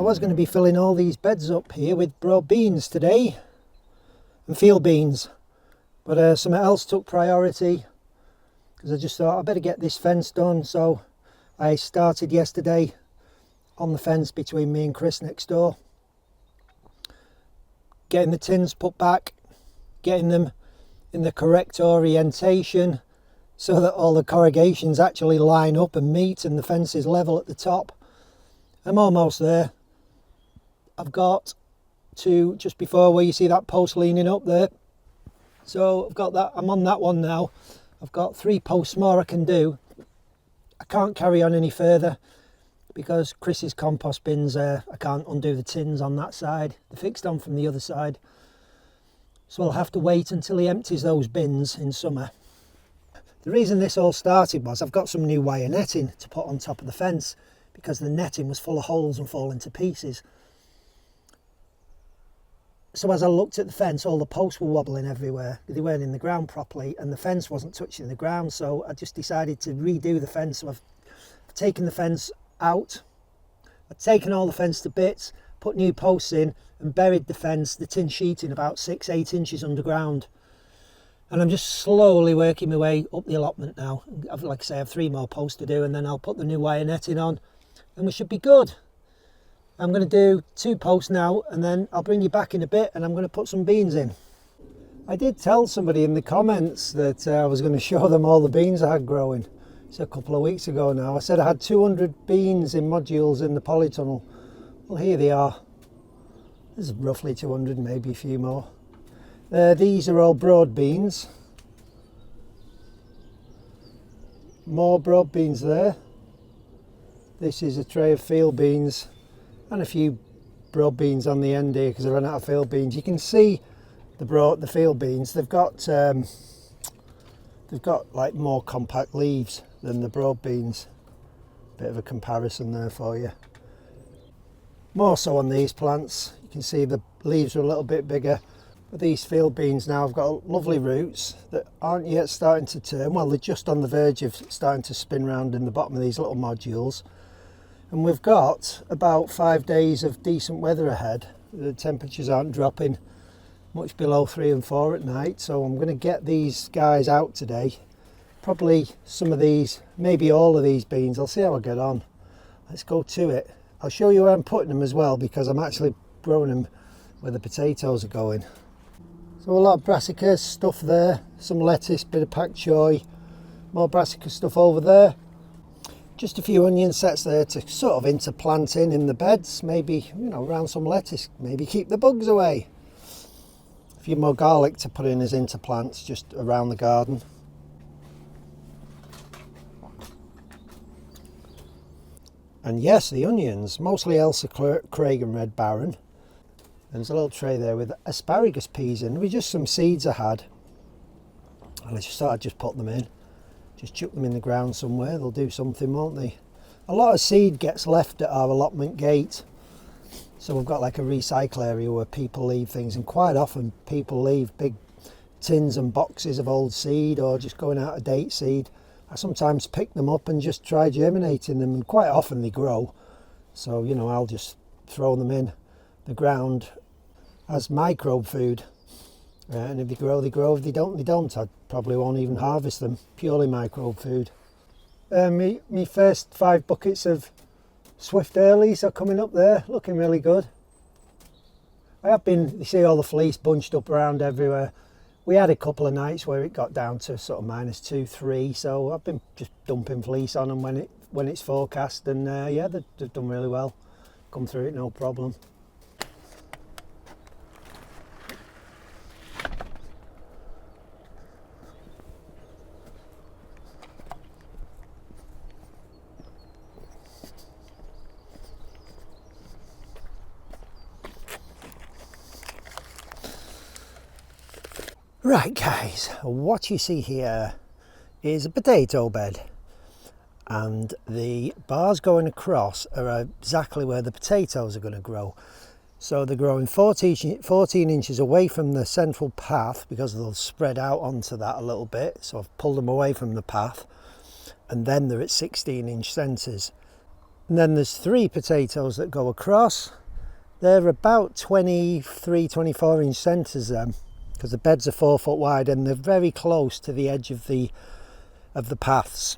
was going to be filling all these beds up here with broad beans today and field beans, but something else took priority because I just thought I better get this fence done. So I started yesterday on the fence between me and Chris next door, getting the tins put back, getting them in the correct orientation so that all the corrugations actually line up and meet and the fence is level at the top. I'm almost there. I've got to just before where you see that post leaning up there. So I've got that, I'm on that one now. I've got 3 posts more I can do. I can't carry on any further because Chris's compost bins, I can't undo the tins on that side. They're fixed on from the other side. So I'll have to wait until he empties those bins in summer. The reason this all started was I've got some new wire netting to put on top of the fence because the netting was full of holes and falling to pieces. So as I looked at the fence, all the posts were wobbling everywhere. They weren't in the ground properly and the fence wasn't touching the ground. So I just decided to redo the fence. So I've taken the fence out. I've taken all the fence to bits, put new posts in and buried the fence, the tin sheeting about 6-8 inches underground. And I'm just slowly working my way up the allotment now. Like I say, I have 3 more posts to do and then I'll put the new wire netting on and we should be good. I'm going to do 2 posts now and then I'll bring you back in a bit and I'm going to put some beans in. I did tell somebody in the comments that I was going to show them all the beans I had growing. It's a couple of weeks ago now. I said I had 200 beans in modules in the polytunnel. Well, here they are. There's roughly 200, maybe a few more. These are all broad beans. More broad beans there. This is a tray of field beans and a few broad beans on the end here because I ran out of field beans. You can see the field beans. They've got like more compact leaves than the broad beans. Bit of a comparison there for you. More so on these plants. You can see the leaves are a little bit bigger. But these field beans now have got lovely roots that aren't yet starting to turn. Well, they're just on the verge of starting to spin round in the bottom of these little modules. And we've got about 5 days of decent weather ahead. The temperatures aren't dropping much below 3 and 4 at night. So I'm going to get these guys out today. Probably some of these, maybe all of these beans. I'll see how I get on. Let's go to it. I'll show you where I'm putting them as well because I'm actually growing them where the potatoes are going. So a lot of brassica stuff there, some lettuce, bit of pak choy, more brassica stuff over there. Just a few onion sets there to sort of interplant in the beds, maybe, you know, around some lettuce, maybe keep the bugs away. A few more garlic to put in as interplants just around the garden. And yes, the onions, mostly Elsa Craig and Red Baron. There's a little tray there with asparagus peas in, with just some seeds I had. And I just thought I'd just put them in. Just chuck them in the ground somewhere, they'll do something, won't they? A lot of seed gets left at our allotment gate. So we've got like a recycle area where people leave things, and quite often people leave big tins and boxes of old seed or just going out of date seed. I sometimes pick them up and just try germinating them, and quite often they grow. So, you know, I'll just throw them in the ground as microbe food, and if they grow they grow, if they don't they don't. I probably won't even harvest them, purely microbe food. Me first 5 buckets of Swift Earlies are coming up there, looking really good. I have been, you see all the fleece bunched up around everywhere. We had a couple of nights where it got down to sort of -2, -3, so I've been just dumping fleece on them when it's forecast, and yeah, they've done really well, come through it no problem. Right guys, what you see here is a potato bed, and the bars going across are exactly where the potatoes are going to grow. So they're growing 14 inches away from the central path because they'll spread out onto that a little bit. So I've pulled them away from the path, and then they're at 16-inch centres. And then there's 3 potatoes that go across. They're about 23-24 inch centres then, because the beds are 4 foot wide and they're very close to the edge of the paths.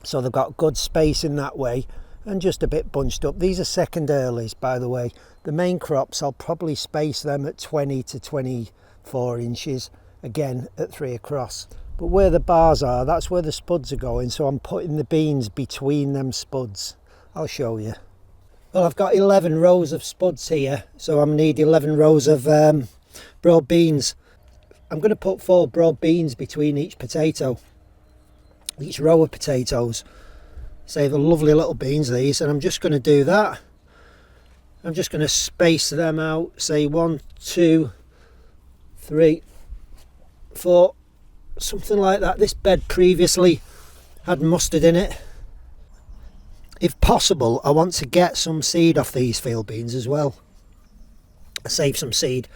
So they've got good space in that way and just a bit bunched up. These are second earlies, by the way. The main crops, I'll probably space them at 20 to 24 inches, again at 3 across. But where the bars are, that's where the spuds are going, so I'm putting the beans between them spuds. I'll show you. Well, I've got 11 rows of spuds here, so I'm going to need 11 rows of broad beans. I'm going to put 4 broad beans between each potato, each row of potatoes. Say the lovely little beans, these, and I'm just going to do that. I'm just going to space them out, say 1, 2, 3, 4, something like that. This bed previously had mustard in it. If possible, I want to get some seed off these field beans as well. Save some seed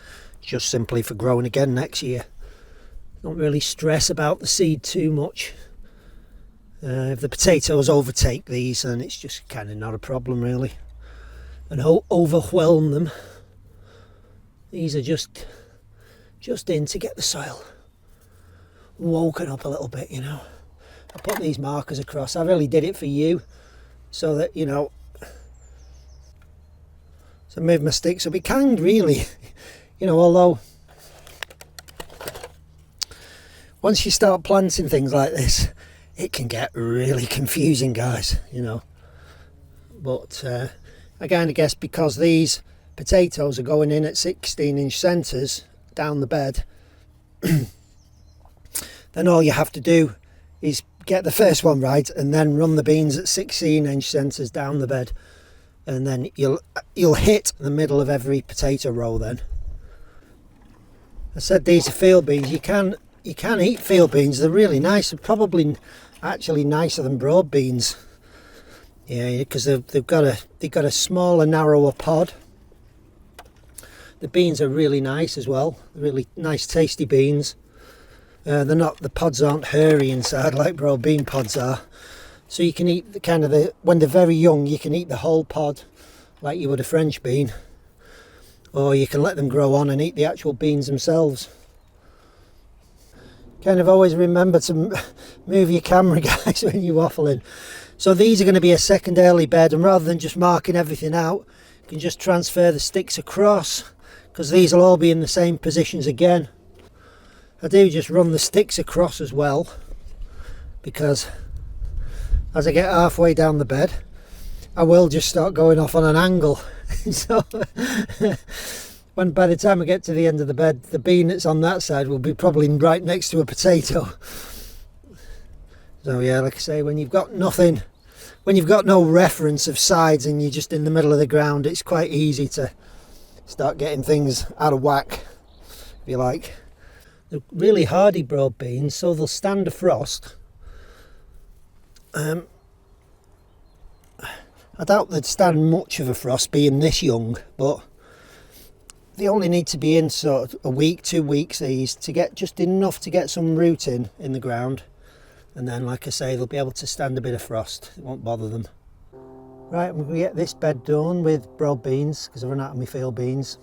just simply for growing again next year. Don't really stress about the seed too much. If the potatoes overtake these, then it's just kind of not a problem really, and overwhelm them. These are just in to get the soil woken up a little bit, you know. I put these markers across. I really did it for you, so that, you know, so move my sticks up. It can really, you know, although once you start planting things like this, it can get really confusing, guys, you know. But I kind of guess because these potatoes are going in at 16 inch centres down the bed, then all you have to do is get the first one right and then run the beans at 16 inch centres down the bed, and then you'll hit the middle of every potato row then. I said these are field beans. You can eat field beans. They're really nice. They're probably actually nicer than broad beans. Yeah, because they've got a smaller, narrower pod. The beans are really nice as well. Really nice, tasty beans. The pods aren't hairy inside like broad bean pods are. So you can eat when they're very young, you can eat the whole pod like you would a French bean. Or you can let them grow on and eat the actual beans themselves. Kind of always remember to move your camera, guys, when you're waffling. So these are going to be a second early bed, and rather than just marking everything out, you can just transfer the sticks across, because these will all be in the same positions again. I do just run the sticks across as well, because as I get halfway down the bed, I will just start going off on an angle. So by the time I get to the end of the bed, the bean that's on that side will be probably right next to a potato. So yeah, like I say, when you've got nothing, when you've got no reference of sides and you're just in the middle of the ground, it's quite easy to start getting things out of whack, if you like. They're really hardy broad beans, so they'll stand a frost. I doubt they'd stand much of a frost being this young, but they only need to be in sort of a week, 2 weeks, these, to get just enough to get some rooting in the ground. And then, like I say, they'll be able to stand a bit of frost. It won't bother them. Right, I'm going to get this bed done with broad beans, because I've run out of my field beans.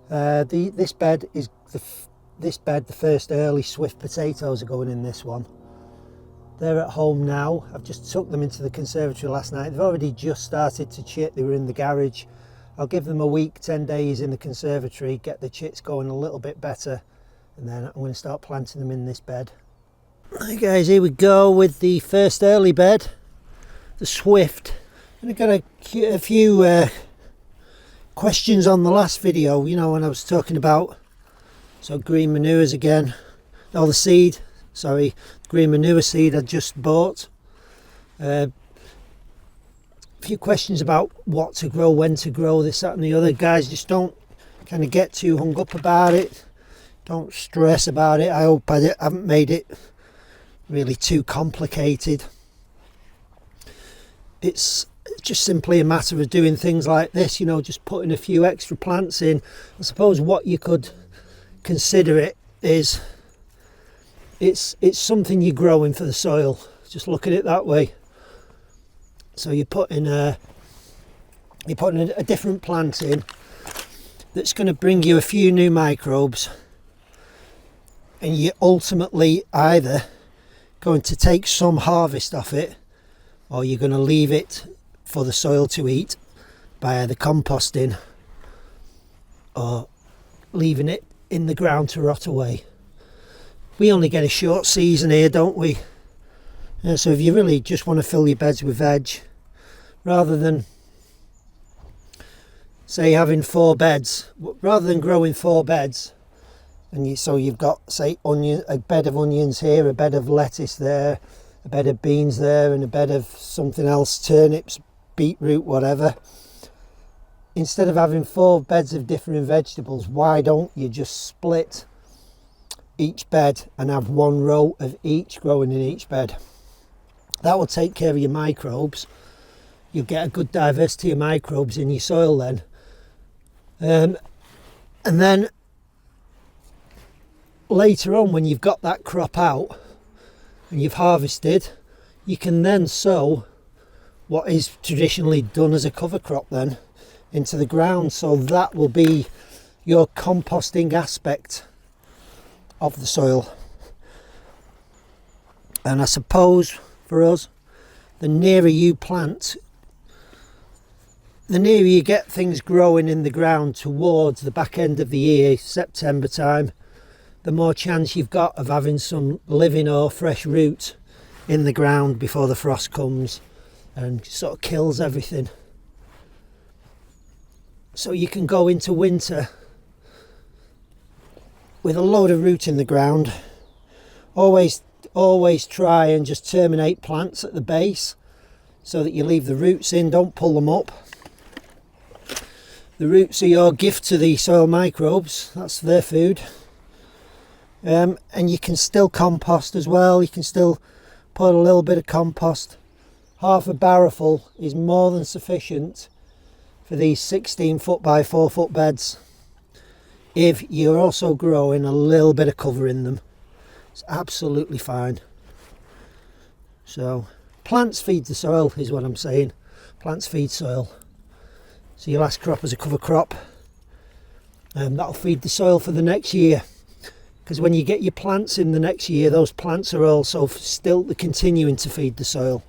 This bed, the first early swift potatoes are going in this one. They're at home now. I've just took them into the conservatory last night. They've already just started to chit. They were in the garage. I'll give them a week, 10 days in the conservatory, get the chits going a little bit better, and then I'm going to start planting them in this bed. Right guys, here we go with the first early bed, the Swift. And I got a few questions on the last video, you know, when I was talking about green manures again. Oh, the seed, sorry, green manure seed I just bought. A few questions about what to grow, when to grow, this, that and the other. Guys, just don't kind of get too hung up about it. Don't stress about it. I hope I haven't made it really too complicated. It's just simply a matter of doing things like this, you know, just putting a few extra plants in. I suppose what you could consider it is it's something you're growing for the soil. Just look at it that way. So you're putting a different plant in that's going to bring you a few new microbes, and you're ultimately either going to take some harvest off it, or you're going to leave it for the soil to eat by either composting or leaving it in the ground to rot away. We only get a short season here, don't we? So if you really just want to fill your beds with veg, rather than say having 4 beds, rather than growing 4 beds, and so you've got, say, a bed of onions here, a bed of lettuce there, a bed of beans there, and a bed of something else, turnips, beetroot, whatever. Instead of having 4 beds of different vegetables, why don't you just split each bed and have 1 row of each growing in each bed? That will take care of your microbes. You'll get a good diversity of microbes in your soil then. And then later on, when you've got that crop out and you've harvested, you can then sow what is traditionally done as a cover crop then into the ground. So that will be your composting aspect of the soil. And I suppose for us, the nearer you plant, the nearer you get things growing in the ground towards the back end of the year, September time, the more chance you've got of having some living or fresh root in the ground before the frost comes and sort of kills everything. So you can go into winter with a load of root in the ground. Always try and just terminate plants at the base so that you leave the roots in, don't pull them up. The roots are your gift to the soil microbes, that's their food. And you can still compost as well. You can still put a little bit of compost. Half a barrelful is more than sufficient for these 16 foot by 4 foot beds, if you're also growing a little bit of cover in them. It's absolutely fine. So plants feed the soil is what I'm saying. Plants feed soil. So your last crop is a cover crop, and that'll feed the soil for the next year. Because when you get your plants in the next year, those plants are also still continuing to feed the soil.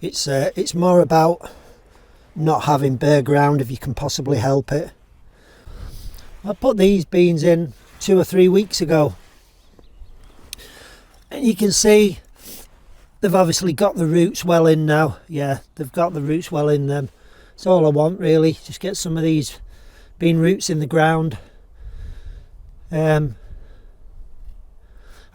It's more about not having bare ground if you can possibly help it. I put these beans in 2 or 3 weeks ago, and you can see they've obviously got the roots well in now. Yeah, they've got the roots well in them. That's all I want really, just get some of these bean roots in the ground. I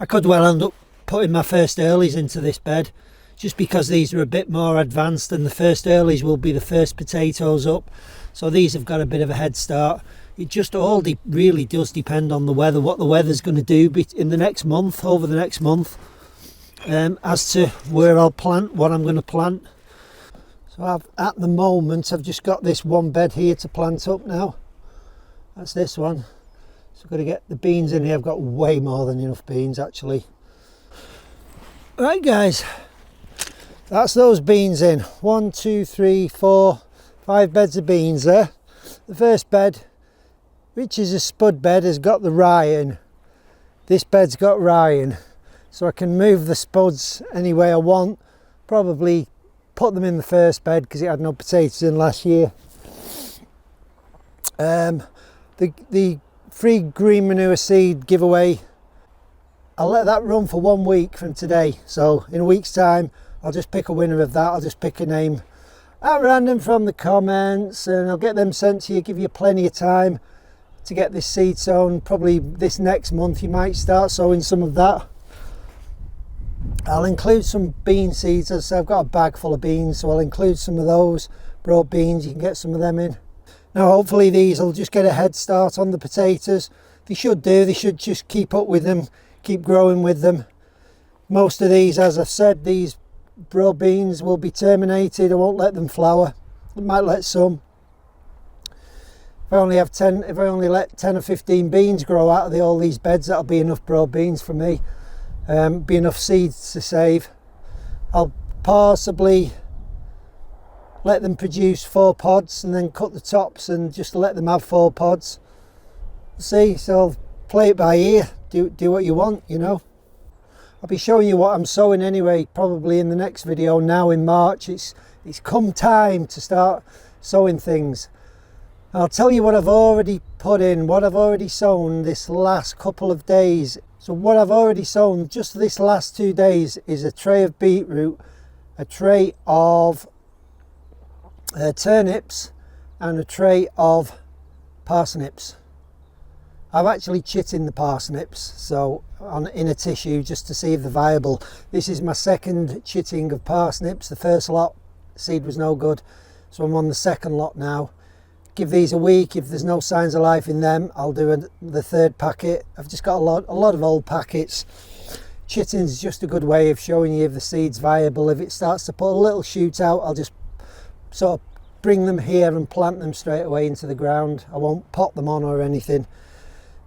could well end up putting my first earlies into this bed, just because these are a bit more advanced, and the first earlies will be the first potatoes up. So these have got a bit of a head start. It just all really does depend on the weather, what the weather's going to do in the next month, over the next month, as to where I'll plant, what I'm going to plant. So at the moment I've just got this 1 bed here to plant up now. That's this one. So I've got to get the beans in here. I've got way more than enough beans actually. Right guys, that's those beans in. 1, 2, 3, 4, 5 beds of beans there. The first bed, which is a spud bed, has got the rye in. This bed's got rye in, so I can move the spuds any way I want. Probably put them in the first bed because it had no potatoes in last year. The free green manure seed giveaway, I'll let that run for 1 week from today. So in a week's time I'll just pick a winner of that. I'll just pick a name at random from the comments and I'll get them sent to you, give you plenty of time to get this seed sown. Probably this next month you might start sowing some of that. I'll include some bean seeds. As I say, I've got a bag full of beans, so I'll include some of those broad beans. You can get some of them in. Now hopefully these will just get a head start on the potatoes. They should do. They should just keep up with them, keep growing with them. Most of these, as I've said, these broad beans will be terminated. I won't let them flower. I might let some. If I only let 10 or 15 beans grow out of all these beds, that'll be enough broad beans for me. be enough seeds to save. I'll possibly let them produce 4 pods and then cut the tops and just let them have 4 pods. See, so I'll play it by ear, do what you want, you know. I'll be showing you what I'm sowing anyway, probably in the next video. Now in March, it's come time to start sowing things. I'll tell you what I've already put in, what I've already sown this last couple of days. So what I've already sown just this last 2 days is a tray of beetroot, a tray of turnips, and a tray of parsnips. I've actually chitted the parsnips in a tissue just to see if they're viable. This is my second chitting of parsnips. The first lot seed was no good, so I'm on the second lot now. Give these a week. If there's no signs of life in them, I'll do the third packet. I've just got a lot of old packets. Chitting is just a good way of showing you if the seed's viable. If it starts to put a little shoot out, I'll just sort of bring them here and plant them straight away into the ground. I won't pot them on or anything.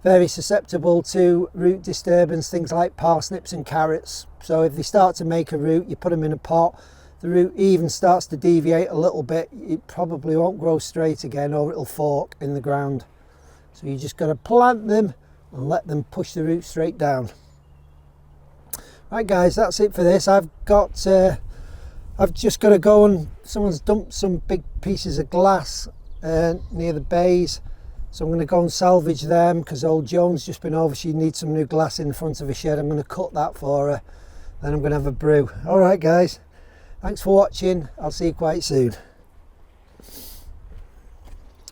Very susceptible to root disturbance, things like parsnips and carrots. So if they start to make a root, you put them in a pot, the root even starts to deviate a little bit, it probably won't grow straight again, or it'll fork in the ground. So you just got to plant them and let them push the root straight down. Right guys, that's it for this. I've just got to go, and someone's dumped some big pieces of glass near the bays. So I'm going to go and salvage them because old Joan's just been over. She needs some new glass in the front of her shed. I'm going to cut that for her. Then I'm going to have a brew. All right, guys. Thanks for watching. I'll see you quite soon.